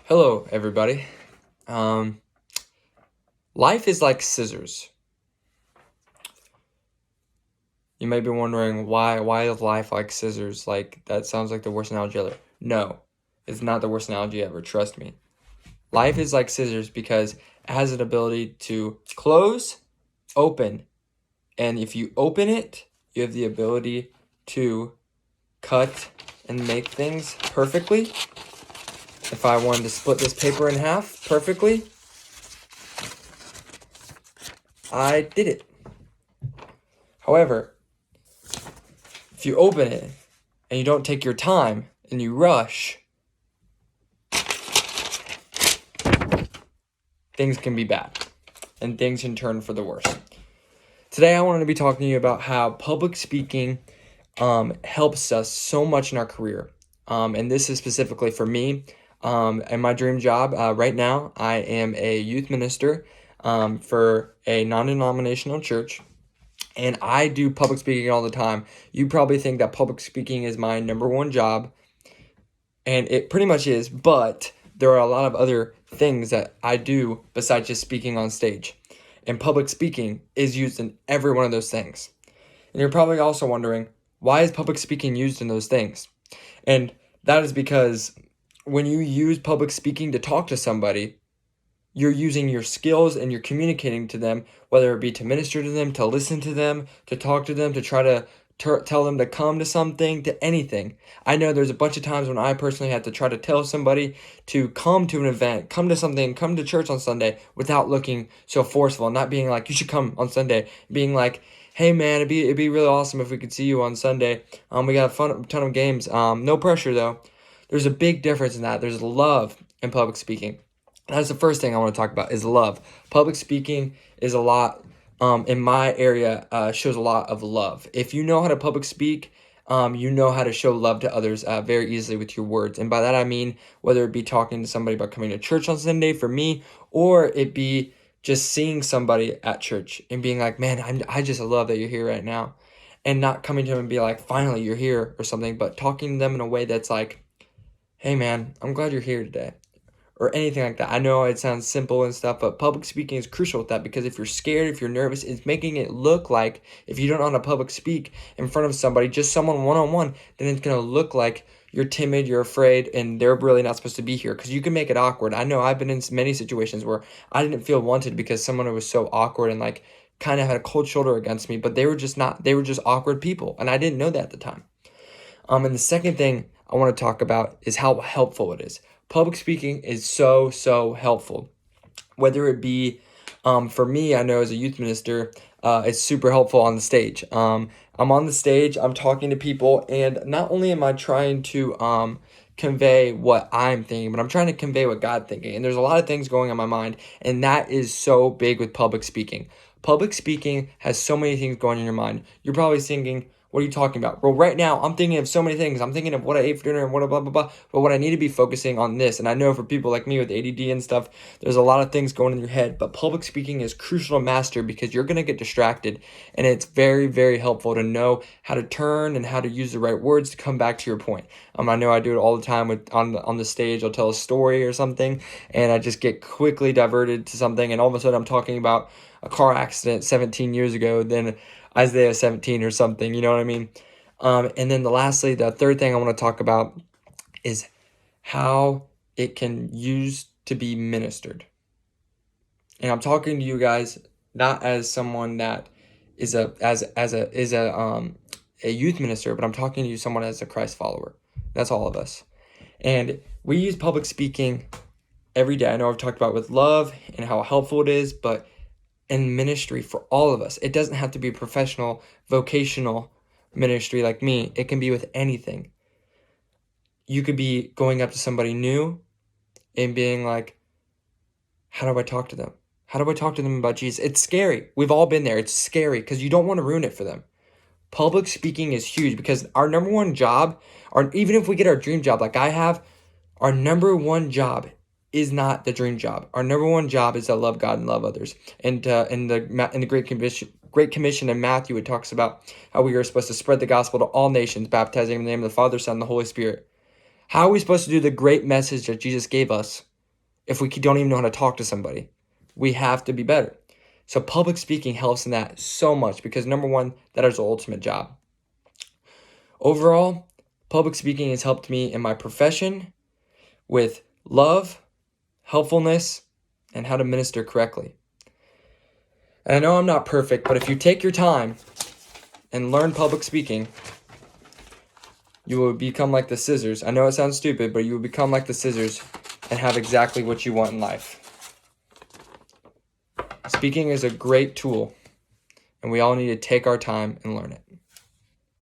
Hello, everybody. Um, Life is like scissors. You may be wondering why is life like scissors? Like that sounds like the worst analogy ever. No, it's not the worst analogy ever. Trust me. Life is like scissors because it has an ability to close, open, and if you open it, you have the ability to cut and make things perfectly. If I wanted to split this paper in half perfectly, I did it. However, if you open it and you don't take your time and you rush, things can be bad and things can turn for the worse. Today, I wanted to be talking to you about how public speaking helps us so much in our career. And this is specifically for me. In my dream job right now, I am a youth minister for a non-denominational church. And I do public speaking all the time. You probably think that public speaking is my number one job. And it pretty much is, but there are a lot of other things that I do besides just speaking on stage. And public speaking is used in every one of those things. And you're probably also wondering, why is public speaking used in those things? And that is because when you use public speaking to talk to somebody, you're using your skills and you're communicating to them, whether it be to minister to them, to listen to them, to talk to them, to try to tell them to come to something, to anything. I know there's a bunch of times when I personally had to try to tell somebody to come to an event, come to something, come to church on Sunday without looking so forceful, not being like, you should come on Sunday, being like, hey man, it'd be really awesome if we could see you on Sunday. We got a ton of games. No pressure though. There's a big difference in that. There's love in public speaking. That's the first thing I want to talk about is love. Public speaking is a lot, in my area, shows a lot of love. If you know how to public speak, you know how to show love to others very easily with your words. And by that I mean whether it be talking to somebody about coming to church on Sunday for me, or it be just seeing somebody at church and being like, man, I just love that you're here right now. And not coming to them and be like, finally you're here or something, but talking to them in a way that's like, hey man, I'm glad you're here today. Or anything like that. I know it sounds simple and stuff, but public speaking is crucial with that because if you're scared, if you're nervous, it's making it look like if you don't know how to public speak in front of somebody, just someone one-on-one, then it's going to look like you're timid, you're afraid, and they're really not supposed to be here because you can make it awkward. I know I've been in many situations where I didn't feel wanted because someone was so awkward and like kind of had a cold shoulder against me, but they were just awkward people, and I didn't know that at the time. And the second thing I want to talk about is how helpful it is. Public speaking is so helpful. Whether it be, for me, I know as a youth minister, it's super helpful on the stage. I'm on the stage, I'm talking to people, and not only am I trying to convey what I'm thinking, but I'm trying to convey what God's thinking. And there's a lot of things going on in my mind, and that is so big with public speaking. Public speaking has so many things going on in your mind. You're probably thinking, what are you talking about? Well, right now, I'm thinking of so many things. I'm thinking of what I ate for dinner and what blah, blah, blah. But what I need to be focusing on this. And I know for people like me with ADD and stuff, there's a lot of things going in your head. But public speaking is crucial to master because you're going to get distracted. And it's very helpful to know how to turn and how to use the right words to come back to your point. I know I do it all the time on the stage. I'll tell a story or something, and I just get quickly diverted to something. And all of a sudden, I'm talking about a car accident 17 years ago. Then Isaiah 17 or something, you know what I mean? And then the third thing I want to talk about is how it can use to be ministered. And I'm talking to you guys not as someone that is a youth minister, but I'm talking to you someone as a Christ follower. That's all of us. And we use public speaking every day. I know I've talked about with love and how helpful it is, but in ministry for all of us. It doesn't have to be professional, vocational ministry like me. It can be with anything. You could be going up to somebody new and being like, how do I talk to them? How do I talk to them about Jesus? It's scary. We've all been there. It's scary because you don't want to ruin it for them. Public speaking is huge because our number one job, or even if we get our dream job like I have, our number one job is not the dream job. Our number one job is to love God and love others. And in the Great Commission in Matthew, it talks about how we are supposed to spread the gospel to all nations, baptizing in the name of the Father, Son, and the Holy Spirit. How are we supposed to do the great message that Jesus gave us if we don't even know how to talk to somebody. We have to be better. So public speaking helps in that so much because number one, that is the ultimate job. Overall, public speaking has helped me in my profession with love, helpfulness, and how to minister correctly. And I know I'm not perfect, but if you take your time and learn public speaking, you will become like the scissors. I know it sounds stupid, but you will become like the scissors and have exactly what you want in life. Speaking is a great tool, and we all need to take our time and learn it.